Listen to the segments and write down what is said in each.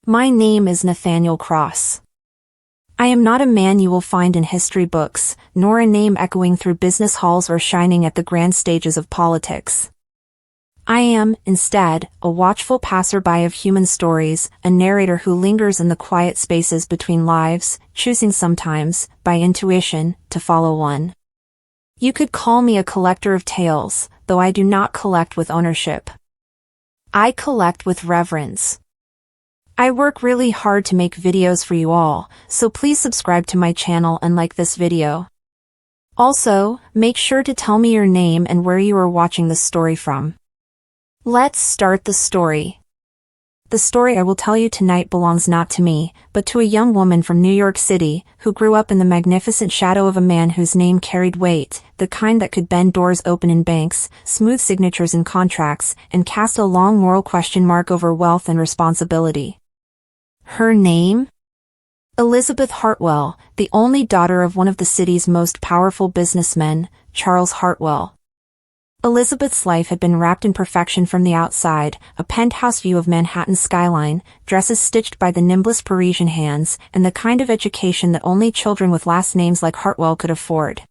My name is Nathaniel Cross. I am not a man you will find in history books, nor a name echoing through business halls or shining at the grand stages of politics. I am, instead, a watchful passerby of human stories, a narrator who lingers in the quiet spaces between lives, choosing sometimes, by intuition, to follow one. You could call me a collector of tales, though I do not collect with ownership. I collect with reverence. I work really hard to make videos for you all, so please subscribe to my channel and like this video. Also, make sure to tell me your name and where you are watching this story from. Let's start the story. The story I will tell you tonight belongs not to me, but to a young woman from New York City, who grew up in the magnificent shadow of a man whose name carried weight, the kind that could bend doors open in banks, smooth signatures in contracts, and cast a long moral question mark over wealth and responsibility. Her name? Elizabeth Hartwell, the only daughter of one of the city's most powerful businessmen, Charles Hartwell. Elizabeth's life had been wrapped in perfection from the outside, a penthouse view of Manhattan's skyline, dresses stitched by the nimblest Parisian hands, and the kind of education that only children with last names like Hartwell could afford.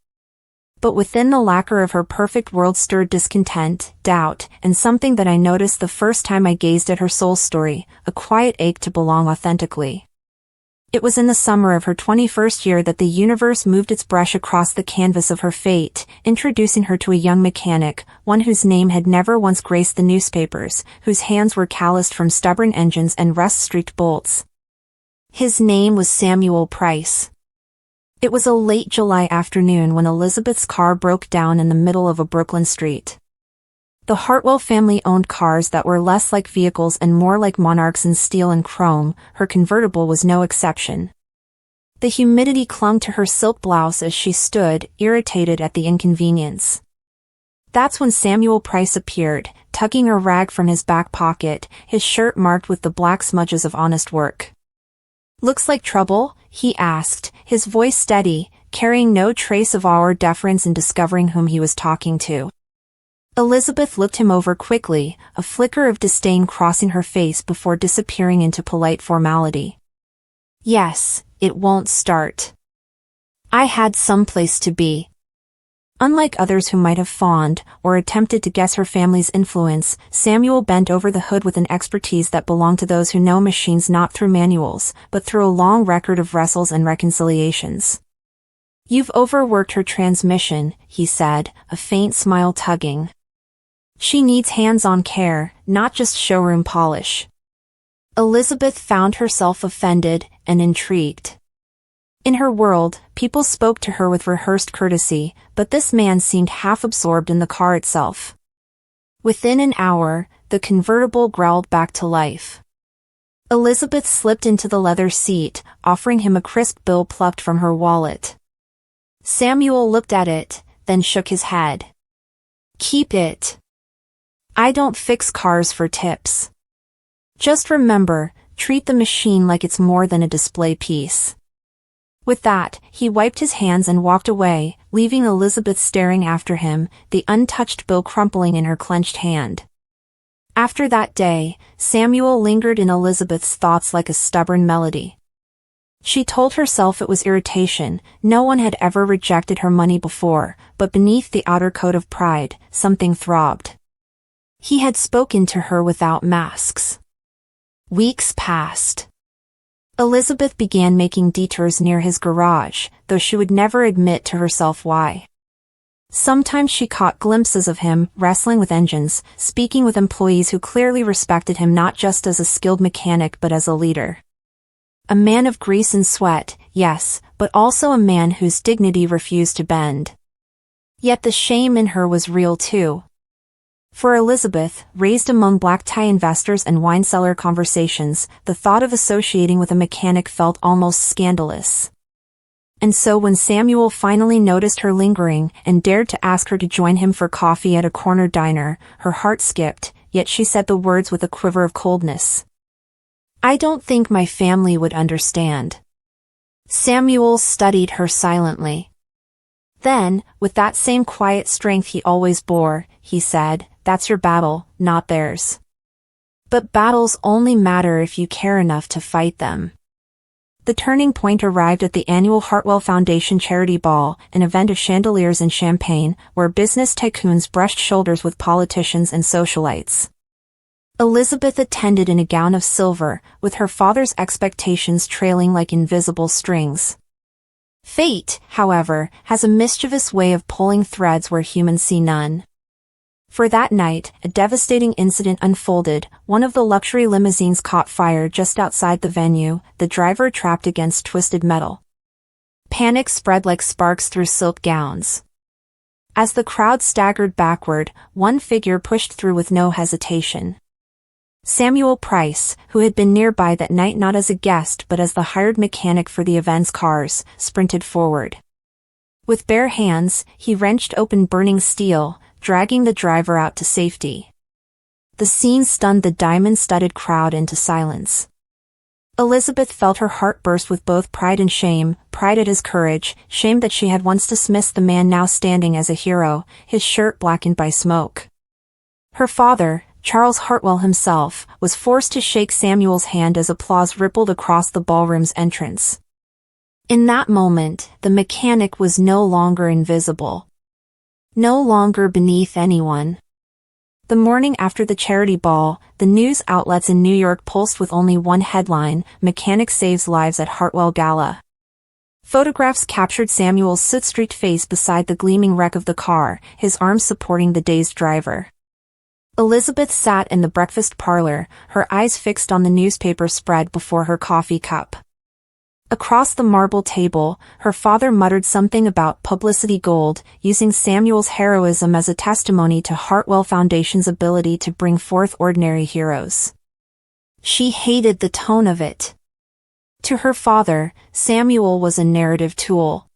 But within the lacquer of her perfect world stirred discontent, doubt, and something that I noticed the first time I gazed at her soul story, a quiet ache to belong authentically. It was in the summer of her 21st year that the universe moved its brush across the canvas of her fate, introducing her to a young mechanic, one whose name had never once graced the newspapers, whose hands were calloused from stubborn engines and rust-streaked bolts. His name was Samuel Price. It was a late July afternoon when Elizabeth's car broke down in the middle of a Brooklyn street. The Hartwell family owned cars that were less like vehicles and more like monarchs in steel and chrome. Her convertible was no exception. The humidity clung to her silk blouse as she stood, irritated at the inconvenience. That's when Samuel Price appeared, tugging a rag from his back pocket, his shirt marked with the black smudges of honest work. "Looks like trouble?" he asked, his voice steady, carrying no trace of awe or deference in discovering whom he was talking to. Elizabeth looked him over quickly, a flicker of disdain crossing her face before disappearing into polite formality. "Yes, it won't start. I had someplace to be." Unlike others who might have fawned, or attempted to guess her family's influence, Samuel bent over the hood with an expertise that belonged to those who know machines not through manuals, but through a long record of wrestles and reconciliations. "You've overworked her transmission," he said, a faint smile tugging. "She needs hands-on care, not just showroom polish." Elizabeth found herself offended and intrigued. In her world, people spoke to her with rehearsed courtesy, but this man seemed half absorbed in the car itself. Within an hour, the convertible growled back to life. Elizabeth slipped into the leather seat, offering him a crisp bill plucked from her wallet. Samuel looked at it, then shook his head. "Keep it. I don't fix cars for tips. Just remember, treat the machine like it's more than a display piece." With that, he wiped his hands and walked away, leaving Elizabeth staring after him, the untouched bill crumpling in her clenched hand. After that day, Samuel lingered in Elizabeth's thoughts like a stubborn melody. She told herself it was irritation. No one had ever rejected her money before, but beneath the outer coat of pride, something throbbed. He had spoken to her without masks. Weeks passed. Elizabeth began making detours near his garage, though she would never admit to herself why. Sometimes she caught glimpses of him, wrestling with engines, speaking with employees who clearly respected him not just as a skilled mechanic but as a leader. A man of grease and sweat, yes, but also a man whose dignity refused to bend. Yet the shame in her was real too. For Elizabeth, raised among black-tie investors and wine cellar conversations, the thought of associating with a mechanic felt almost scandalous. And so when Samuel finally noticed her lingering and dared to ask her to join him for coffee at a corner diner, her heart skipped, yet she said the words with a quiver of coldness. "I don't think my family would understand." Samuel studied her silently. Then, with that same quiet strength he always bore, he said, "That's your battle, not theirs. But battles only matter if you care enough to fight them. The turning point arrived at the annual Hartwell Foundation Charity Ball, an event of chandeliers and champagne, where business tycoons brushed shoulders with politicians and socialites. Elizabeth attended in a gown of silver, with her father's expectations trailing like invisible strings. Fate, however, has a mischievous way of pulling threads where humans see none. For that night, a devastating incident unfolded. One of the luxury limousines caught fire just outside the venue, the driver trapped against twisted metal. Panic spread like sparks through silk gowns. As the crowd staggered backward, one figure pushed through with no hesitation. Samuel Price, who had been nearby that night not as a guest but as the hired mechanic for the event's cars, sprinted forward. With bare hands, he wrenched open burning steel, dragging the driver out to safety. The scene stunned the diamond-studded crowd into silence. Elizabeth felt her heart burst with both pride and shame, pride at his courage, shame that she had once dismissed the man now standing as a hero, his shirt blackened by smoke. Her father, Charles Hartwell himself, was forced to shake Samuel's hand as applause rippled across the ballroom's entrance. In that moment, the mechanic was no longer invisible. No longer beneath anyone. The morning after the charity ball, the news outlets in New York pulsed with only one headline: Mechanic Saves Lives at Hartwell Gala. Photographs captured Samuel's soot-streaked face beside the gleaming wreck of the car, his arms supporting the dazed driver. Elizabeth sat in the breakfast parlor, her eyes fixed on the newspaper spread before her coffee cup. Across the marble table, her father muttered something about publicity gold, using Samuel's heroism as a testimony to Hartwell Foundation's ability to bring forth ordinary heroes. She hated the tone of it. To her father, Samuel was a narrative tool.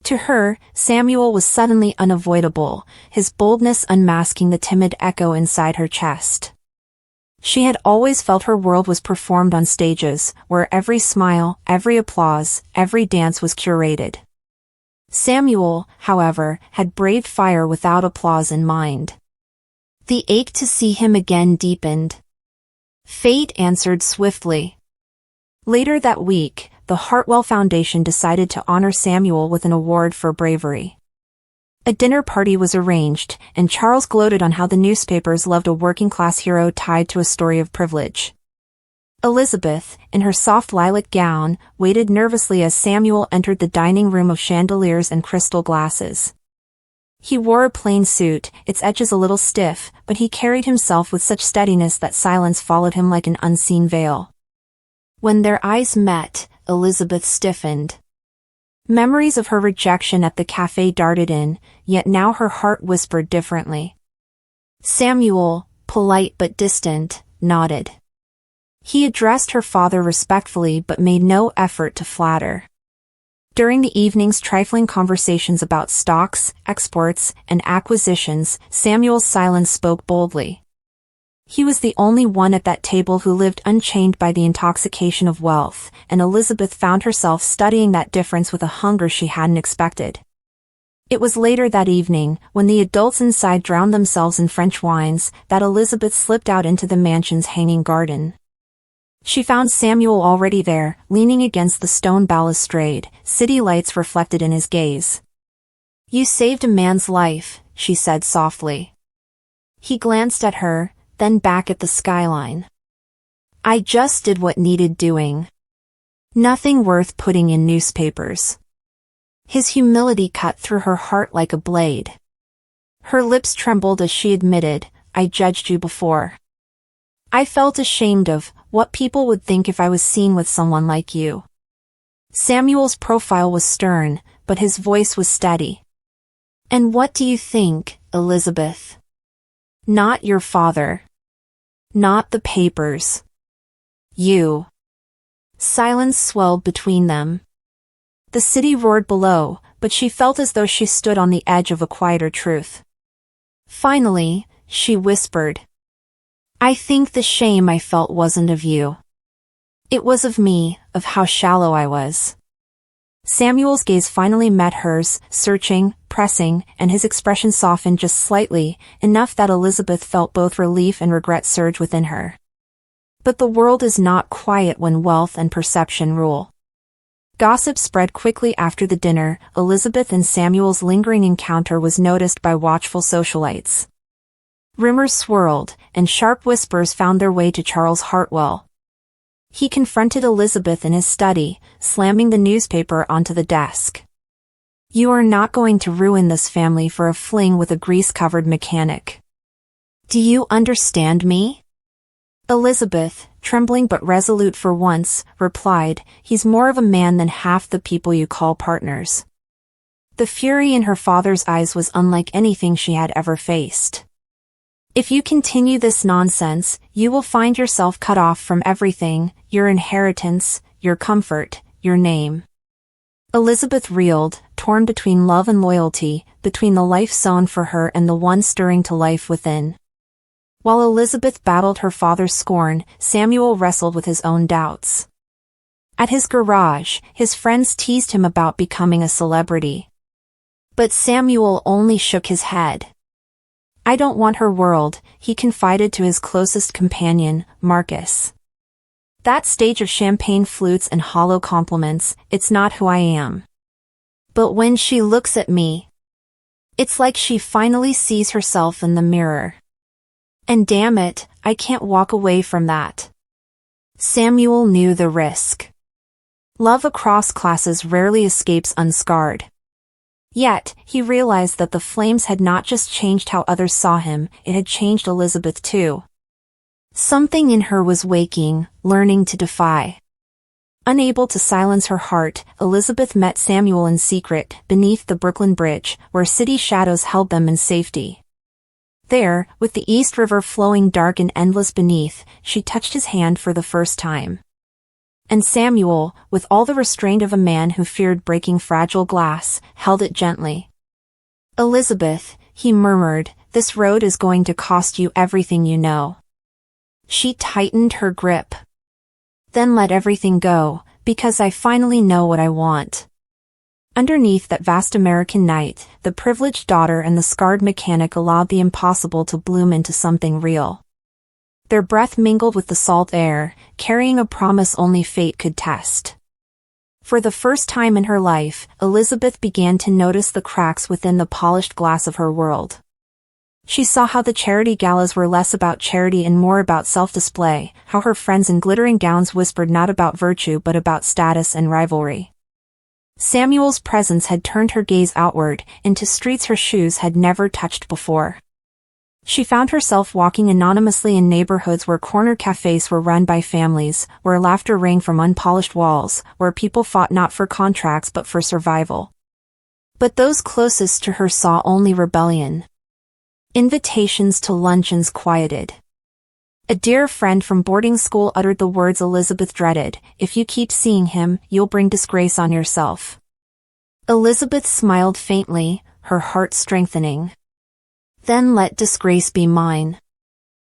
To her, Samuel was suddenly unavoidable, his boldness unmasking the timid echo inside her chest. She had always felt her world was performed on stages, where every smile, every applause, every dance was curated. Samuel, however, had braved fire without applause in mind. The ache to see him again deepened. Fate answered swiftly. Later that week, the Hartwell Foundation decided to honor Samuel with an award for bravery. A dinner party was arranged, and Charles gloated on how the newspapers loved a working-class hero tied to a story of privilege. Elizabeth, in her soft lilac gown, waited nervously as Samuel entered the dining room of chandeliers and crystal glasses. He wore a plain suit, its edges a little stiff, but he carried himself with such steadiness that silence followed him like an unseen veil. When their eyes met, Elizabeth stiffened. Memories of her rejection at the cafe darted in, yet now her heart whispered differently. Samuel, polite but distant, nodded. He addressed her father respectfully but made no effort to flatter. During the evening's trifling conversations about stocks, exports, and acquisitions, Samuel's silence spoke boldly. He was the only one at that table who lived unchained by the intoxication of wealth, and Elizabeth found herself studying that difference with a hunger she hadn't expected. It was later that evening, when the adults inside drowned themselves in French wines, that Elizabeth slipped out into the mansion's hanging garden. She found Samuel already there, leaning against the stone balustrade, city lights reflected in his gaze. "You saved a man's life," she said softly. He glanced at her, then back at the skyline. "I just did what needed doing. Nothing worth putting in newspapers." His humility cut through her heart like a blade. Her lips trembled as she admitted, "I judged you before. I felt ashamed of what people would think if I was seen with someone like you." Samuel's profile was stern, but his voice was steady. "And what do you think, Elizabeth? Not your father. Not the papers. You." Silence swelled between them. The city roared below, but she felt as though she stood on the edge of a quieter truth. Finally, she whispered, "I think the shame I felt wasn't of you. It was of me, of how shallow I was." Samuel's gaze finally met hers, searching, pressing, and his expression softened just slightly, enough that Elizabeth felt both relief and regret surge within her. But the world is not quiet when wealth and perception rule. Gossip spread quickly after the dinner. Elizabeth and Samuel's lingering encounter was noticed by watchful socialites. Rumors swirled, and sharp whispers found their way to Charles Hartwell. He confronted Elizabeth in his study, slamming the newspaper onto the desk. "You are not going to ruin this family for a fling with a grease-covered mechanic. Do you understand me?" Elizabeth, trembling but resolute for once, replied, "He's more of a man than half the people you call partners." The fury in her father's eyes was unlike anything she had ever faced. "If you continue this nonsense, you will find yourself cut off from everything, your inheritance, your comfort, your name." Elizabeth reeled, torn between love and loyalty, between the life sown for her and the one stirring to life within. While Elizabeth battled her father's scorn, Samuel wrestled with his own doubts. At his garage, his friends teased him about becoming a celebrity. But Samuel only shook his head. "I don't want her world," he confided to his closest companion, Marcus. "That stage of champagne flutes and hollow compliments, it's not who I am. But when she looks at me, it's like she finally sees herself in the mirror. And damn it, I can't walk away from that." Samuel knew the risk. Love across classes rarely escapes unscarred. Yet, he realized that the flames had not just changed how others saw him, it had changed Elizabeth too. Something in her was waking, learning to defy. Unable to silence her heart, Elizabeth met Samuel in secret, beneath the Brooklyn Bridge, where city shadows held them in safety. There, with the East River flowing dark and endless beneath, she touched his hand for the first time. And Samuel, with all the restraint of a man who feared breaking fragile glass, held it gently. "Elizabeth," he murmured, "this road is going to cost you everything you know." She tightened her grip. "Then let everything go, because I finally know what I want." Underneath that vast American night, the privileged daughter and the scarred mechanic allowed the impossible to bloom into something real. Their breath mingled with the salt air, carrying a promise only fate could test. For the first time in her life, Elizabeth began to notice the cracks within the polished glass of her world. She saw how the charity galas were less about charity and more about self-display, how her friends in glittering gowns whispered not about virtue but about status and rivalry. Samuel's presence had turned her gaze outward, into streets her shoes had never touched before. She found herself walking anonymously in neighborhoods where corner cafes were run by families, where laughter rang from unpolished walls, where people fought not for contracts but for survival. But those closest to her saw only rebellion. Invitations to luncheons quieted. A dear friend from boarding school uttered the words Elizabeth dreaded, "If you keep seeing him, you'll bring disgrace on yourself." Elizabeth smiled faintly, her heart strengthening. "Then let disgrace be mine."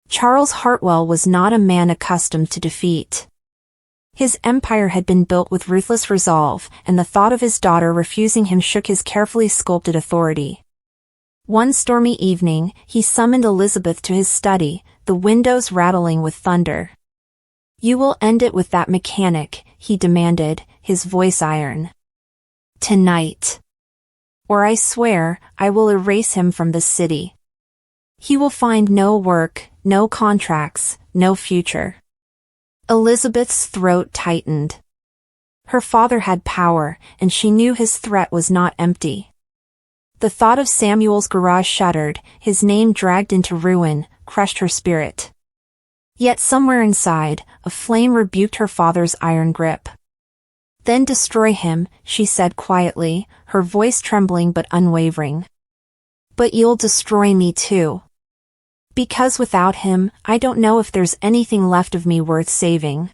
Charles Hartwell was not a man accustomed to defeat. His empire had been built with ruthless resolve, and the thought of his daughter refusing him shook his carefully sculpted authority. One stormy evening, he summoned Elizabeth to his study, the windows rattling with thunder. "You will end it with that mechanic," he demanded, his voice iron. "Tonight. Or I swear, I will erase him from the city. He will find no work, no contracts, no future." Elizabeth's throat tightened. Her father had power, and she knew his threat was not empty. The thought of Samuel's garage shuddered, his name dragged into ruin, crushed her spirit. Yet somewhere inside, a flame rebuked her father's iron grip. "Then destroy him," she said quietly, her voice trembling but unwavering. "But you'll destroy me too. Because without him, I don't know if there's anything left of me worth saving."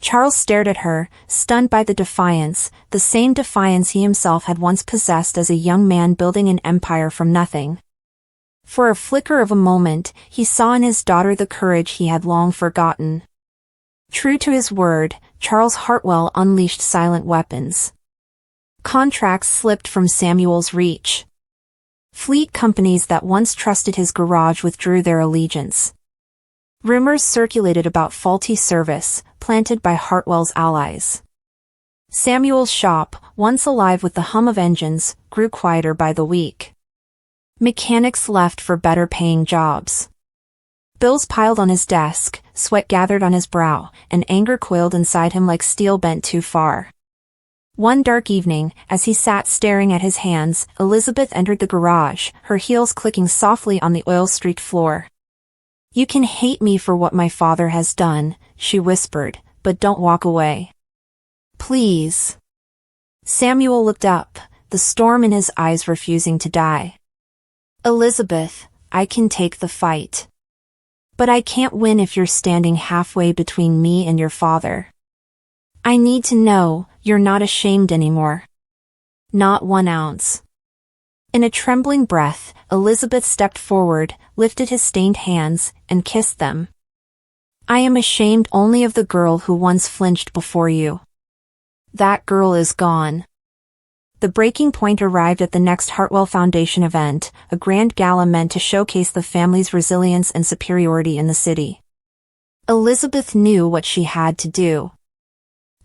Charles stared at her, stunned by the defiance, the same defiance he himself had once possessed as a young man building an empire from nothing. For a flicker of a moment, he saw in his daughter the courage he had long forgotten. True to his word, Charles Hartwell unleashed silent weapons. Contracts slipped from Samuel's reach. Fleet companies that once trusted his garage withdrew their allegiance. Rumors circulated about faulty service, planted by Hartwell's allies. Samuel's shop, once alive with the hum of engines, grew quieter by the week. Mechanics left for better-paying jobs. Bills piled on his desk, sweat gathered on his brow, and anger coiled inside him like steel bent too far. One dark evening, as he sat staring at his hands, Elizabeth entered the garage, her heels clicking softly on the oil-streaked floor. "You can hate me for what my father has done," she whispered, "but don't walk away. Please." Samuel looked up, the storm in his eyes refusing to die. "Elizabeth, I can take the fight. But I can't win if you're standing halfway between me and your father. I need to know you're not ashamed anymore. Not 1 ounce." In a trembling breath, Elizabeth stepped forward, lifted his stained hands, and kissed them. "I am ashamed only of the girl who once flinched before you. That girl is gone." The breaking point arrived at the next Hartwell Foundation event, a grand gala meant to showcase the family's resilience and superiority in the city. Elizabeth knew what she had to do.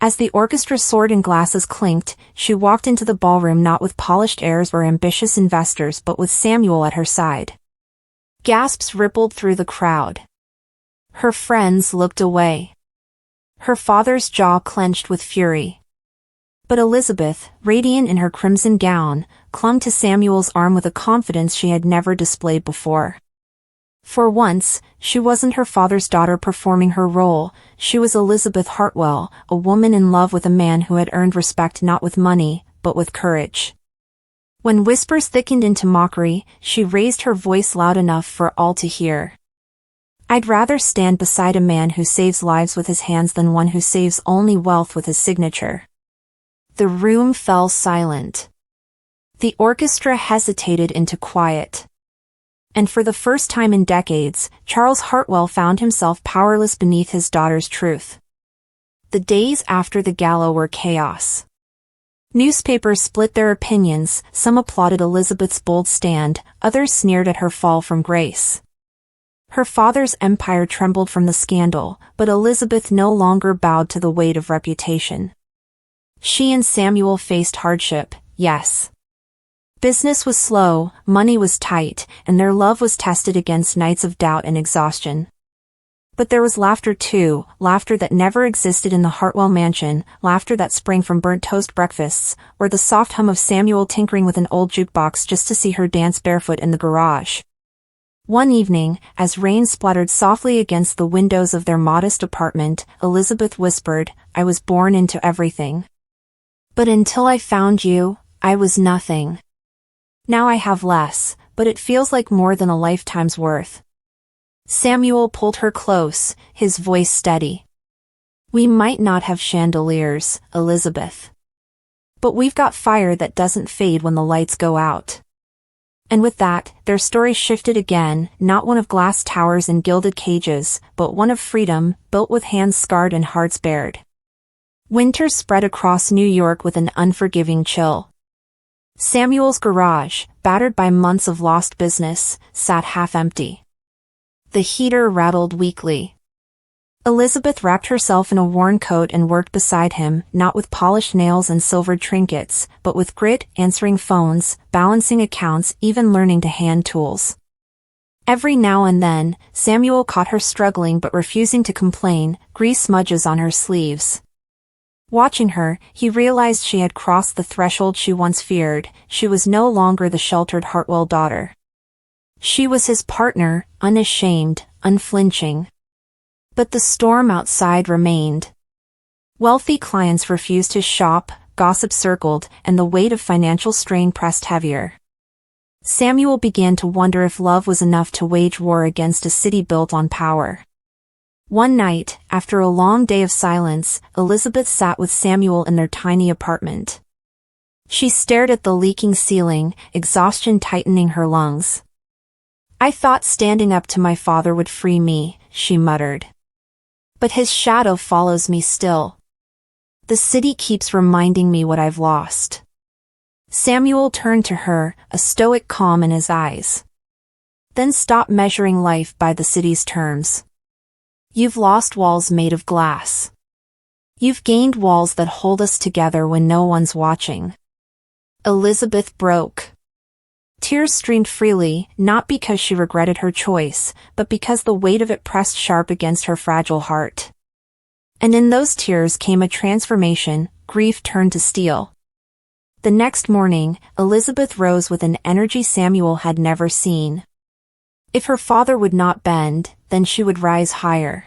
As the orchestra soared and glasses clinked, she walked into the ballroom not with polished airs or ambitious investors but with Samuel at her side. Gasps rippled through the crowd. Her friends looked away. Her father's jaw clenched with fury. But Elizabeth, radiant in her crimson gown, clung to Samuel's arm with a confidence she had never displayed before. For once, she wasn't her father's daughter performing her role, she was Elizabeth Hartwell, a woman in love with a man who had earned respect not with money, but with courage. When whispers thickened into mockery, she raised her voice loud enough for all to hear. "I'd rather stand beside a man who saves lives with his hands than one who saves only wealth with his signature." The room fell silent. The orchestra hesitated into quiet. And for the first time in decades, Charles Hartwell found himself powerless beneath his daughter's truth. The days after the gala were chaos. Newspapers split their opinions, some applauded Elizabeth's bold stand, others sneered at her fall from grace. Her father's empire trembled from the scandal, but Elizabeth no longer bowed to the weight of reputation. She and Samuel faced hardship, yes. Business was slow, money was tight, and their love was tested against nights of doubt and exhaustion. But there was laughter too, laughter that never existed in the Hartwell mansion, laughter that sprang from burnt toast breakfasts, or the soft hum of Samuel tinkering with an old jukebox just to see her dance barefoot in the garage. One evening, as rain splattered softly against the windows of their modest apartment, Elizabeth whispered, "I was born into everything. But until I found you, I was nothing. Now I have less, but it feels like more than a lifetime's worth." Samuel pulled her close, his voice steady. "We might not have chandeliers, Elizabeth. But we've got fire that doesn't fade when the lights go out." And with that, their story shifted again, not one of glass towers and gilded cages, but one of freedom, built with hands scarred and hearts bared. Winter spread across New York with an unforgiving chill. Samuel's garage, battered by months of lost business, sat half empty. The heater rattled weakly. Elizabeth wrapped herself in a worn coat and worked beside him, not with polished nails and silvered trinkets, but with grit, answering phones, balancing accounts, even learning to hand tools. Every now and then, Samuel caught her struggling but refusing to complain, grease smudges on her sleeves. Watching her, he realized she had crossed the threshold she once feared. She was no longer the sheltered Hartwell daughter. She was his partner, unashamed, unflinching. But the storm outside remained. Wealthy clients refused his shop, gossip circled, and the weight of financial strain pressed heavier. Samuel began to wonder if love was enough to wage war against a city built on power. One night, after a long day of silence, Elizabeth sat with Samuel in their tiny apartment. She stared at the leaking ceiling, exhaustion tightening her lungs. "I thought standing up to my father would free me," she muttered. "But his shadow follows me still. The city keeps reminding me what I've lost." Samuel turned to her, a stoic calm in his eyes. "Then stop measuring life by the city's terms. You've lost walls made of glass. You've gained walls that hold us together when no one's watching. Elizabeth broke. Tears streamed freely, not because she regretted her choice, but because the weight of it pressed sharp against her fragile heart. And in those tears came a transformation. Grief turned to steel. The next morning, Elizabeth rose with an energy Samuel had never seen. If her father would not bend, then she would rise higher.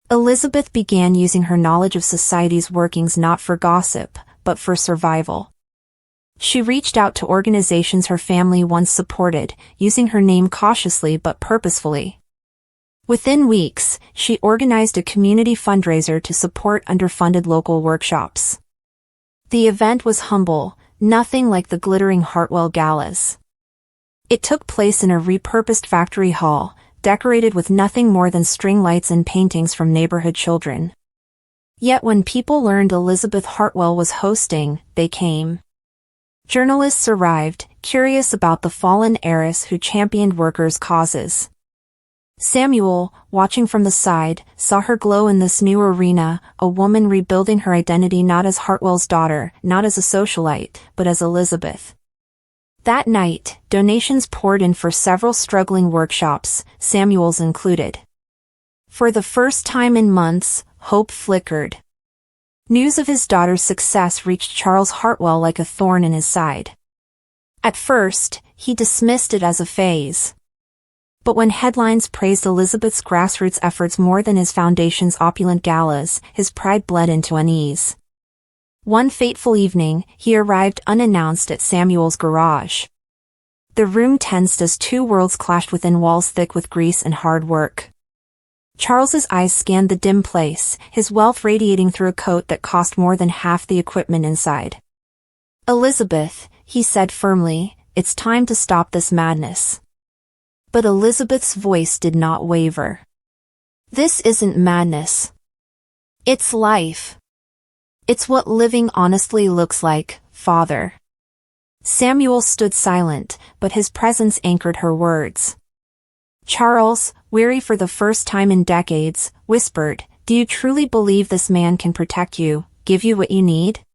Elizabeth began using her knowledge of society's workings not for gossip, but for survival. She reached out to organizations her family once supported, using her name cautiously but purposefully. Within weeks, she organized a community fundraiser to support underfunded local workshops. The event was humble, nothing like the glittering Hartwell galas. It took place in a repurposed factory hall, decorated with nothing more than string lights and paintings from neighborhood children. Yet when people learned Elizabeth Hartwell was hosting, they came. Journalists arrived, curious about the fallen heiress who championed workers' causes. Samuel, watching from the side, saw her glow in this new arena, a woman rebuilding her identity not as Hartwell's daughter, not as a socialite, but as Elizabeth. That night, donations poured in for several struggling workshops, Samuel's included. For the first time in months, hope flickered. News of his daughter's success reached Charles Hartwell like a thorn in his side. At first, he dismissed it as a phase. But when headlines praised Elizabeth's grassroots efforts more than his foundation's opulent galas, his pride bled into unease. One fateful evening, he arrived unannounced at Samuel's garage. The room tensed as two worlds clashed within walls thick with grease and hard work. Charles's eyes scanned the dim place, his wealth radiating through a coat that cost more than half the equipment inside. "Elizabeth," he said firmly, "it's time to stop this madness." But Elizabeth's voice did not waver. "This isn't madness. It's life. It's what living honestly looks like, Father." Samuel stood silent, but his presence anchored her words. Charles, weary for the first time in decades, whispered, "Do you truly believe this man can protect you, give you what you need?"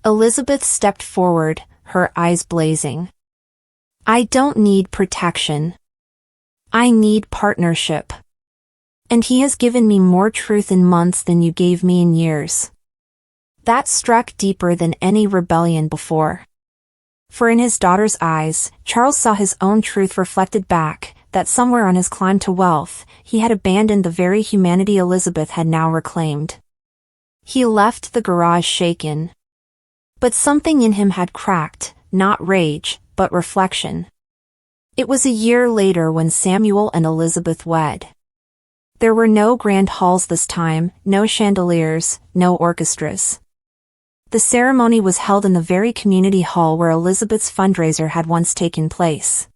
Elizabeth stepped forward, her eyes blazing. "I don't need protection. I need partnership. And he has given me more truth in months than you gave me in years." That struck deeper than any rebellion before. For in his daughter's eyes, Charles saw his own truth reflected back, that somewhere on his climb to wealth, he had abandoned the very humanity Elizabeth had now reclaimed. He left the garage shaken. But something in him had cracked, not rage, but reflection. It was a year later when Samuel and Elizabeth wed. There were no grand halls this time, no chandeliers, no orchestras. The ceremony was held in the very community hall where Elizabeth's fundraiser had once taken place.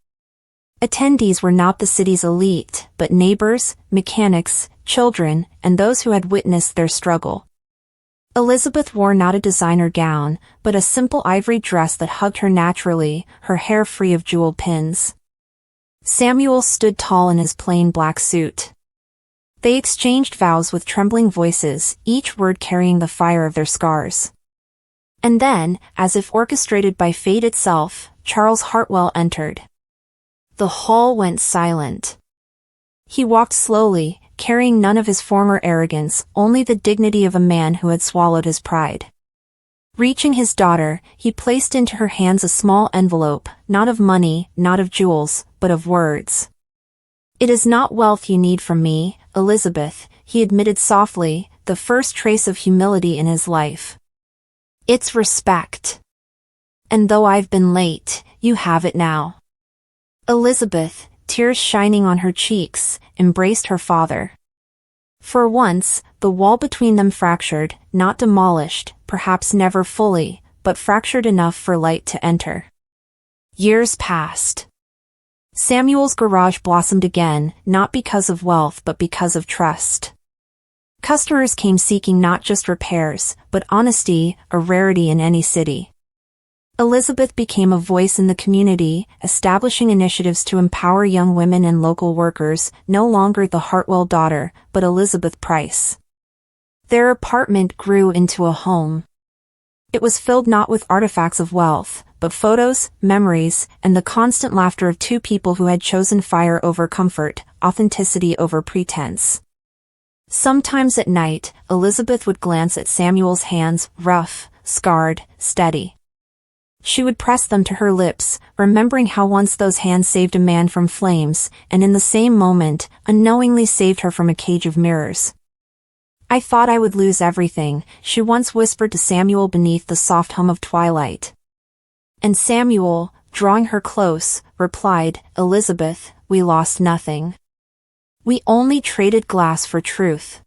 Attendees were not the city's elite, but neighbors, mechanics, children, and those who had witnessed their struggle. Elizabeth wore not a designer gown, but a simple ivory dress that hugged her naturally, her hair free of jeweled pins. Samuel stood tall in his plain black suit. They exchanged vows with trembling voices, each word carrying the fire of their scars. And then, as if orchestrated by fate itself, Charles Hartwell entered. The hall went silent. He walked slowly, carrying none of his former arrogance, only the dignity of a man who had swallowed his pride. Reaching his daughter, he placed into her hands a small envelope, not of money, not of jewels, but of words. "It is not wealth you need from me, Elizabeth," he admitted softly, the first trace of humility in his life. "It's respect. And though I've been late, you have it now." Elizabeth, tears shining on her cheeks, embraced her father. For once, the wall between them fractured, not demolished, perhaps never fully, but fractured enough for light to enter. Years passed. Samuel's garage blossomed again, not because of wealth but because of trust. Customers came seeking not just repairs, but honesty, a rarity in any city. Elizabeth became a voice in the community, establishing initiatives to empower young women and local workers, no longer the Hartwell daughter, but Elizabeth Price. Their apartment grew into a home. It was filled not with artifacts of wealth, but photos, memories, and the constant laughter of two people who had chosen fire over comfort, authenticity over pretense. Sometimes at night, Elizabeth would glance at Samuel's hands, rough, scarred, steady. She would press them to her lips, remembering how once those hands saved a man from flames, and in the same moment, unknowingly saved her from a cage of mirrors. "I thought I would lose everything," she once whispered to Samuel beneath the soft hum of twilight. And Samuel, drawing her close, replied, "Elizabeth, we lost nothing. We only traded glass for truth."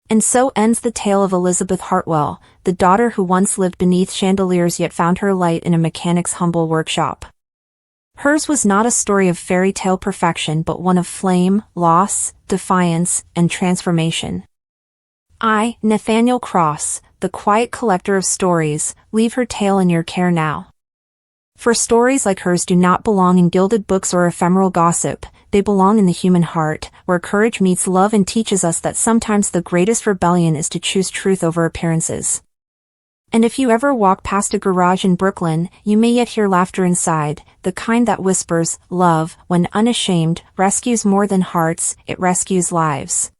And so ends the tale of Elizabeth Hartwell, the daughter who once lived beneath chandeliers yet found her light in a mechanic's humble workshop. Hers was not a story of fairy tale perfection but one of flame, loss, defiance, and transformation. I, Nathaniel Cross, the quiet collector of stories, leave her tale in your care now. For stories like hers do not belong in gilded books or ephemeral gossip, they belong in the human heart, where courage meets love and teaches us that sometimes the greatest rebellion is to choose truth over appearances. And if you ever walk past a garage in Brooklyn, you may yet hear laughter inside, the kind that whispers, love, when unashamed, rescues more than hearts, it rescues lives.